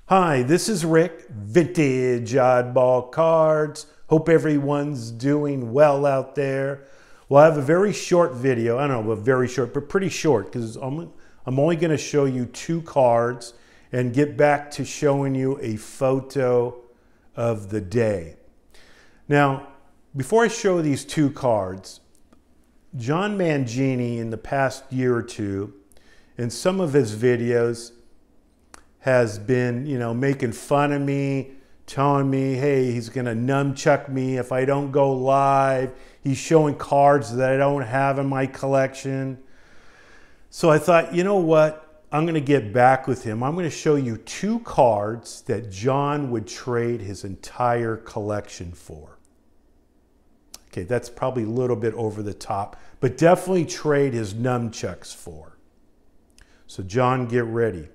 Hi, this is Rick, Vintage Oddball Cards. Hope everyone's doing well out there. Well, I have a very short video. I don't know, very short, but pretty short because I'm only going to show you two cards and get back to showing you a photo of the day. Now, before I show these two cards, John Mangini in the past year or two, in some of his videos, has been, making fun of me, telling me, hey, he's gonna nunchuck me if I don't go live. He's showing cards that I don't have in my collection. So I thought, you know what? I'm gonna get back with him. I'm gonna show you two cards that John would trade his entire collection for. Okay, that's probably a little bit over the top, but definitely trade his nunchucks for. So John, get ready.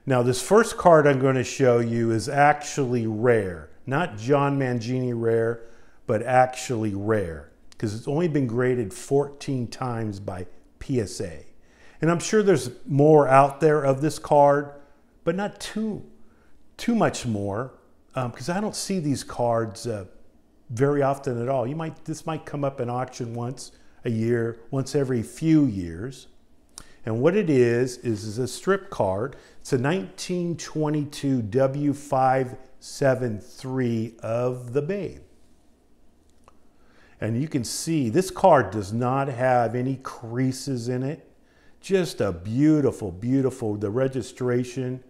Now, this first card I'm going to show you is actually rare. Not John Mangini rare, but actually rare. Because it's only been graded 14 times by PSA. And I'm sure there's more out there of this card, but not too much more. Because I don't see these cards very often at all. This might come up in auction once a year, once every few years. And what it is a strip card. It's a 1922 W573 of the Babe. And you can see this card does not have any creases in it. Just a beautiful, beautiful, the registration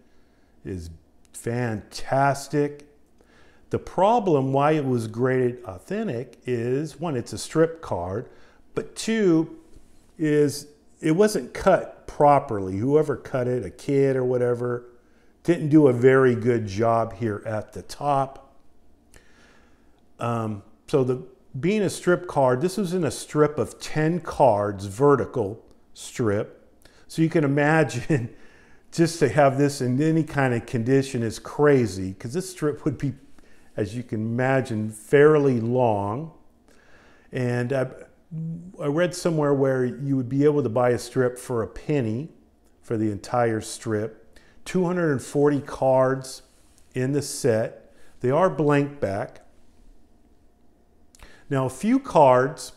is fantastic. The problem why it was graded authentic is, one, it's a strip card, but two, is it wasn't cut properly. Whoever cut it, a kid or whatever, didn't do a very good job here at the top. Being a strip card, this was in a strip of 10 cards, vertical strip. So you can imagine just to have this in any kind of condition is crazy, because this strip would be, as you can imagine, fairly long. And I read somewhere where you would be able to buy a strip for a penny for the entire strip. 240 cards in the set. They are blank back. Now, a few cards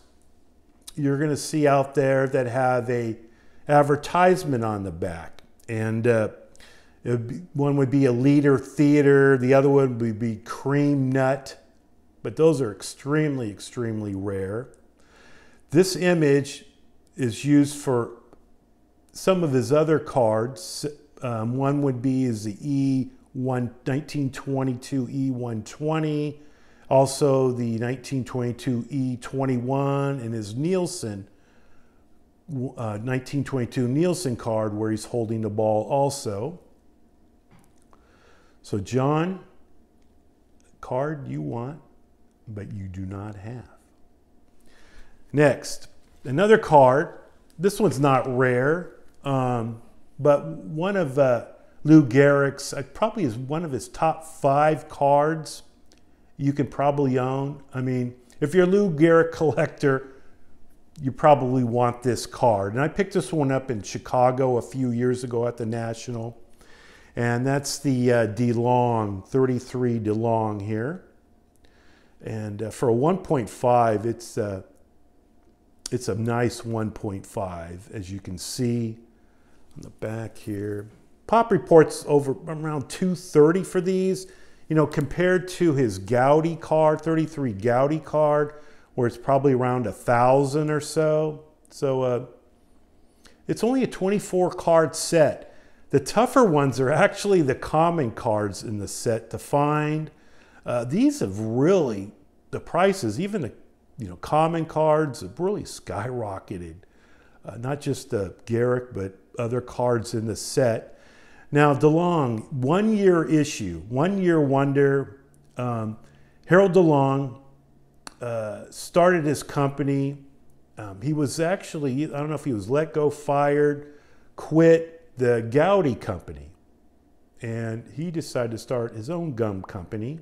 you're going to see out there that have a advertisement on the back. And one would be a Leader Theater. The other one would be Cream Nut. But those are extremely, extremely rare. This image is used for some of his other cards. One would be the 1922 E120, also the 1922 E21, and his Nielsen 1922 Nielsen card where he's holding the ball also. So John, card you want, but you do not have. Next, another card. This one's not rare, but one of Lou Gehrig's, probably is one of his top 5 cards you could probably own. I mean, if you're a Lou Gehrig collector, you probably want this card. And I picked this one up in Chicago a few years ago at the National. And that's the DeLong, 33 DeLong here. And for a 1.5, it's a nice 1.5, as you can see on the back here. Pop Report's over around 230 for these. Compared to his Gaudi card, 33 Gaudi card, where it's probably around 1,000 or so. So it's only a 24 card set. The tougher ones are actually the common cards in the set to find. These have really, the prices, even the common cards have really skyrocketed. Not just the Gehrig, but other cards in the set. Now, DeLong, 1 year issue, 1 year wonder. Harold DeLong started his company. He was actually, I don't know if he was let go, fired, quit the Gaudi company. And he decided to start his own gum company.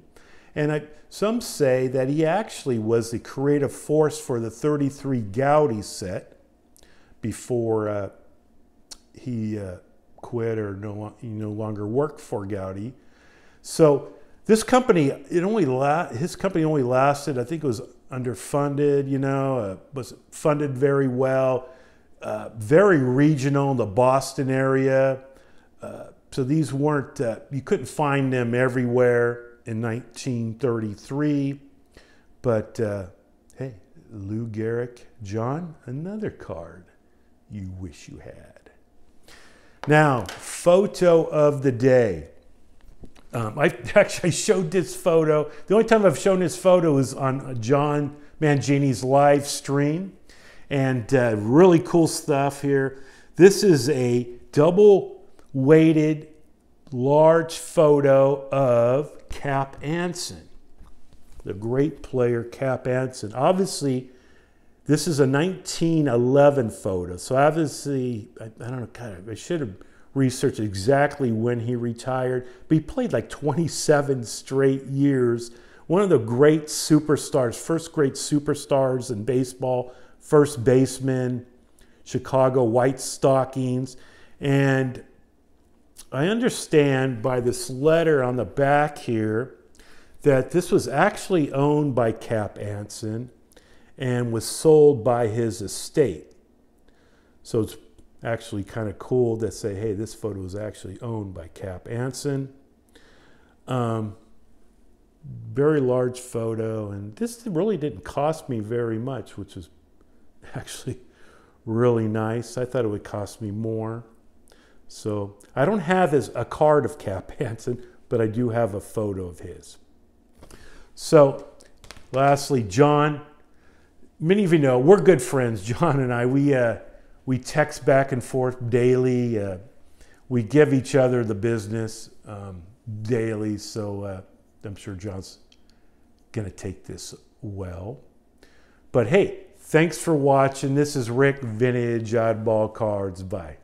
And some say that he actually was the creative force for the 33 Gaudi set before he quit or no longer worked for Gaudi. So this company, his company only lasted, I think it was underfunded, was funded very well, very regional in the Boston area. So these weren't, you couldn't find them everywhere in 1933. But hey, Lou Gehrig, John, another card you wish you had. Now, photo of the day. I showed this photo. The only time I've shown this photo is on John Mangini's live stream. And really cool stuff here. This is a double-weighted large photo of Cap Anson, the great player Cap Anson. Obviously, this is a 1911 photo. So obviously, I don't know, I should have researched exactly when he retired. But he played like 27 straight years. One of the great superstars, first great superstars in baseball, first baseman, Chicago White Stockings. And I understand by this letter on the back here that this was actually owned by Cap Anson and was sold by his estate. So it's actually kind of cool to say, hey, this photo is actually owned by Cap Anson. Very large photo, and this really didn't cost me very much, which is actually really nice. I thought it would cost me more. So I don't have a card of Cap Anson, but I do have a photo of his. So lastly, John, many of you know, we're good friends, John and I. We text back and forth daily. We give each other the business daily, so I'm sure John's going to take this well. But hey, thanks for watching. This is Rick, Vintage Oddball Cards. Bye.